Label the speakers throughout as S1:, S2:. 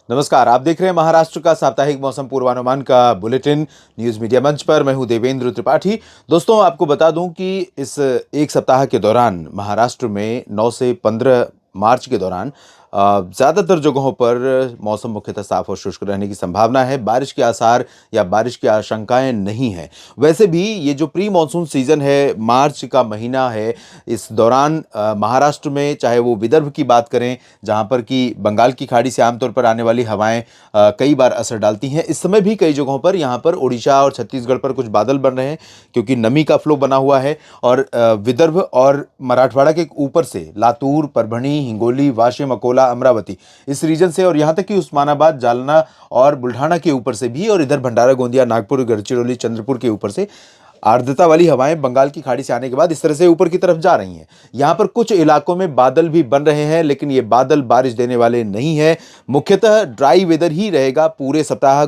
S1: नमस्कार, आप देख रहे हैं महाराष्ट्र का साप्ताहिक मौसम पूर्वानुमान का बुलेटिन न्यूज मीडिया मंच पर। मैं हूं देवेंद्र त्रिपाठी। दोस्तों, आपको बता दूं कि इस एक सप्ताह के दौरान महाराष्ट्र में 9 से 15 मार्च के दौरान ज़्यादातर जगहों पर मौसम मुख्यतः साफ और शुष्क रहने की संभावना है। बारिश के आसार या बारिश की आशंकाएं नहीं है। वैसे भी ये जो प्री मानसून सीजन है, मार्च का महीना है, इस दौरान महाराष्ट्र में चाहे वो विदर्भ की बात करें, जहां पर कि बंगाल की खाड़ी से आमतौर पर आने वाली हवाएं कई बार असर डालती हैं। इस समय भी कई जगहों पर यहाँ पर उड़ीसा और छत्तीसगढ़ पर कुछ बादल बन रहे हैं, क्योंकि नमी का फ्लो बना हुआ है। और विदर्भ और मराठवाड़ा के ऊपर से लातूर, परभणी, हिंगोली, वाशिम, अकोला, अमरावती, इस रीजन से, और यहाँ तक कि उस्मानाबाद, जालना और बुल्ढाना के ऊपर से भी, और इधर भंडारा, गोंदिया, नागपुर, गढ़चिरौली, चंद्रपुर के ऊपर से आर्द्रता वाली हवाएं बंगाल की खाड़ी से आने के बाद इस तरह से ऊपर की तरफ जा रही हैं। यहां पर कुछ इलाकों में बादल भी बन रहे हैं, लेकिन ये बादल बारिश देने वाले नहीं है। मुख्यतः ड्राई वेदर ही रहेगा पूरे सप्ताह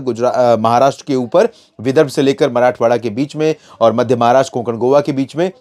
S1: महाराष्ट्र के ऊपर, विदर्भ से लेकर मराठवाड़ा के बीच में और मध्य महाराष्ट्र, कोंकण, गोवा के बीच में।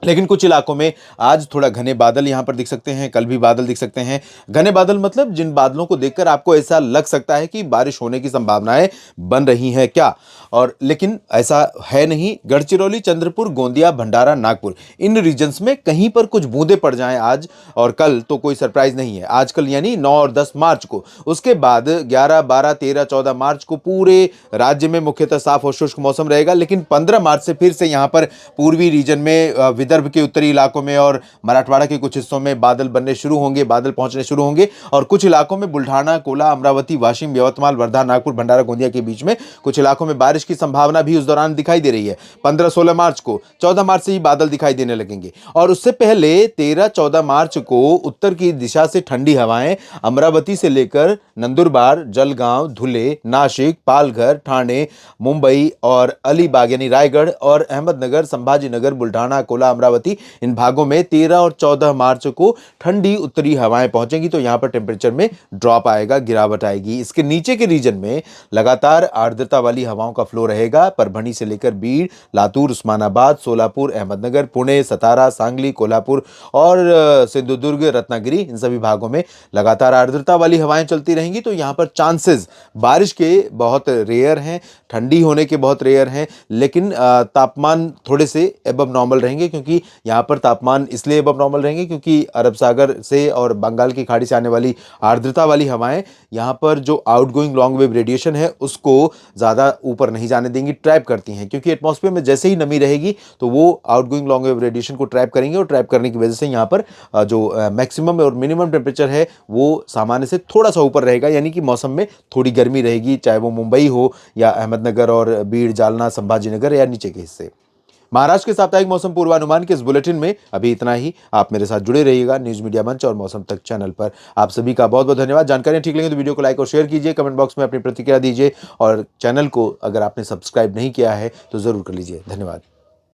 S1: लेकिन कुछ इलाकों में आज थोड़ा घने बादल यहां पर दिख सकते हैं, कल भी बादल दिख सकते हैं। घने बादल मतलब जिन बादलों को देखकर आपको ऐसा लग सकता है कि बारिश होने की संभावनाएं बन रही हैं क्या, और लेकिन ऐसा है नहीं। गढ़चिरौली, चंद्रपुर, गोंदिया, भंडारा, नागपुर, इन रीजन्स में कहीं पर कुछ बूंदे पड़ जाएं आज और कल तो कोई सरप्राइज नहीं है। आज कल यानी 9 और 10 मार्च को, उसके बाद 11, 12, 13, 14 मार्च को पूरे राज्य में मुख्यतः साफ और शुष्क मौसम रहेगा। लेकिन 15 मार्च से फिर से यहां पर पूर्वी रीजन में, विदर्भ के उत्तरी इलाकों में और मराठवाड़ा के कुछ हिस्सों में बादल बनने शुरू होंगे, बादल पहुंचने शुरू होंगे। और कुछ इलाकों में बुल्ढाना, कोला, अमरावती, वाशिम, यवतमाल, वर्धा, नागपुर, भंडारा, गोंदिया के बीच में कुछ इलाकों में बारिश की संभावना भी उस दौरान दिखाई दे रही है। 15-16 मार्च को, 14 मार्च से ही बादल दिखाई देने लगेंगे। और उससे पहले 13-14 मार्च को उत्तर की दिशा से ठंडी हवाएं अमरावती से लेकर नंदुरबार, जलगांव, धुले, नासिक, पालघर, ठाणे, मुंबई और अलीबाग यानी रायगढ़ और अहमदनगर, संभाजीनगर, बुल्ढाना, कोला, अमरावती, इन भागों में 13 और 14 मार्च को ठंडी उत्तरी हवाएं पहुंचेंगी। तो यहां पर टेंपरेचर में ड्रॉप आएगा, गिरावट आएगी। इसके नीचे के रीजन में लगातार आर्द्रता वाली हवाओं का फ्लो रहेगा। परभणी से लेकर बीड़, लातूर, उस्मानाबाद, सोलापुर, अहमदनगर, पुणे, सतारा, सांगली, कोल्हापुर और सिंधुदुर्ग, रत्नागिरी, इन सभी भागों में लगातार आर्द्रता वाली हवाएं चलती रहेंगी। तो यहां पर चांसेस बारिश के बहुत रेयर हैं, ठंडी होने के बहुत रेयर हैं, लेकिन तापमान थोड़े से एबव नॉर्मल रहेंगे। क्योंकि यहाँ पर तापमान इसलिए एबव नॉर्मल रहेंगे क्योंकि अरब सागर से और बंगाल की खाड़ी से आने वाली आर्द्रता वाली हवाएं यहाँ पर जो आउटगोइंग लॉन्ग वेव रेडिएशन है उसको ज़्यादा ऊपर नहीं जाने देंगी, ट्रैप करती हैं। क्योंकि एटमॉस्फेयर में जैसे ही नमी रहेगी तो वो आउटगोइंग लॉन्ग वेव रेडिएशन को ट्रैप करेंगे, और ट्रैप करने की वजह से यहाँ पर जो मैक्सिमम और मिनिमम टेम्परेचर है वो सामान्य से थोड़ा सा ऊपर रहेगा। यानी कि मौसम में थोड़ी गर्मी रहेगी, चाहे वो मुंबई हो या अहमदनगर और बीड़, जालना, संभाजीनगर या नीचे के हिस्से। महाराष्ट्र के साप्ताहिक मौसम पूर्वानुमान के इस बुलेटिन में अभी इतना ही। आप मेरे साथ जुड़े रहिएगा न्यूज मीडिया मंच और मौसम तक चैनल पर। आप सभी का बहुत बहुत धन्यवाद। जानकारियां ठीक लगे तो वीडियो को लाइक और शेयर कीजिए, कमेंट बॉक्स में अपनी प्रतिक्रिया दीजिए, और चैनल को अगर आपने सब्सक्राइब नहीं किया है तो जरूर कर लीजिए। धन्यवाद।